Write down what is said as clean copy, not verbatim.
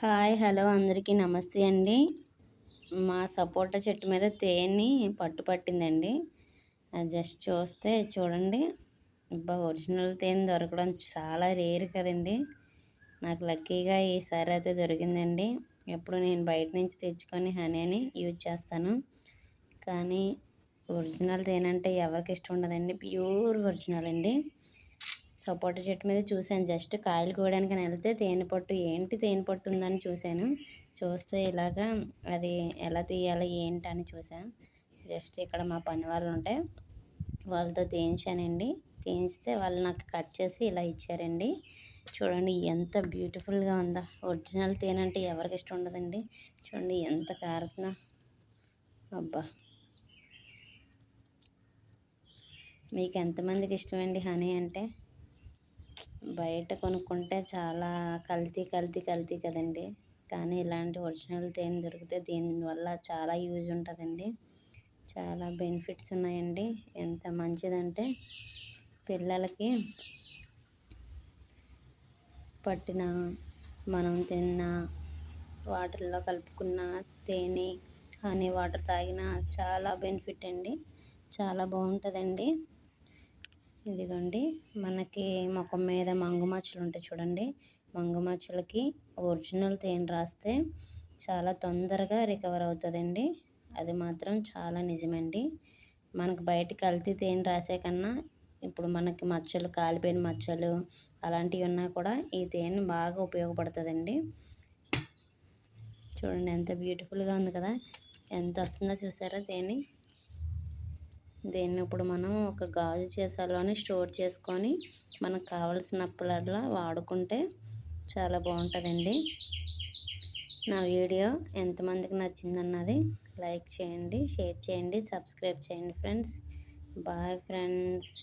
Hi hello అందరికీ నమస్తే అండి. మా సపోటా చెట్టు మీద తేనె పట్టిందండి. అది జస్ట్ చూస్తే చూడండి. అబ్బా! ఒరిజినల్ తేనె దొరకడం చాలా రేర్ కదండీ. నాకు లక్కీగా ఈసారి అయితే దొరికిందండి. ఎప్పుడు నేను బయట నుంచి తెచ్చుకొని హనీని యూజ్ చేస్తాను. కానీ ఒరిజినల్ తేనె అంటే ఎవరికి ఇష్టం ఉండదండి. ప్యూర్ ఒరిజినల్ అండి. సపోటా చెట్టు మీద చూశాను, జస్ట్ కాయలు కోయడానికని వెళ్తే తేనె పట్టు ఉందని చూశాను. చూస్తే ఇలాగా అది ఎలా తీయాలి ఏంటని చూసాను. జస్ట్ ఇక్కడ మా పని వాళ్ళు ఉంటే వాళ్ళతో తీయించానండి. తీయించితే వాళ్ళు నాకు కట్ చేసి ఇలా ఇచ్చారండి. చూడండి ఎంత బ్యూటిఫుల్గా ఉందో. ఒరిజినల్ తేనె అంటే ఎవరికి ఇష్టం ఉండదండి. చూడండి ఎంత కారుతుందో. అబ్బా! మీకు ఎంతమందికి ఇష్టమండి హనీ అంటే? బయట కొనుక్కుంటే చాలా కల్తీ కదండి. కానీ ఇలాంటి ఒరిజినల్ తేనె దొరికితే దీనివల్ల చాలా యూజ్ ఉంటుందండి. చాలా బెనిఫిట్స్ ఉన్నాయండి. ఎంత మంచిదంటే పిల్లలకి పట్టిన మనం తిన్న వాటర్లో కలుపుకున్న తేనె హనీ వాటర్ తాగినా చాలా బెనిఫిట్ అండి. చాలా బాగుంటుందండి. ఇదిగోండి, మనకి ముఖం మీద మంగుమచ్చలు ఉంటాయి చూడండి. మంగుమచ్చలకి ఒరిజినల్ తేనె రాస్తే చాలా తొందరగా రికవర్ అవుతుందండి. అది మాత్రం చాలా నిజమండి. మనకు బయట కల్తీ తేనె రాసే కన్నా ఇప్పుడు మనకి మచ్చలు, కాలిపోయిన మచ్చలు అలాంటివి ఉన్నా కూడా ఈ తేనె బాగా ఉపయోగపడుతుందండి. చూడండి ఎంత బ్యూటిఫుల్గా ఉంది కదా. ఎంత వస్తుందో చూసారా తేనె. దీన్ని ఇప్పుడు మనం ఒక గాజు సీసాలోనే స్టోర్ చేసుకొని మనకు కావలసినప్పుడల్లా వాడుకుంటే చాలా బాగుంటుందండి. నా వీడియో ఎంతమందికి నచ్చిందన్నది లైక్ చేయండి, షేర్ చేయండి, సబ్స్క్రైబ్ చేయండి ఫ్రెండ్స్. Bye friends.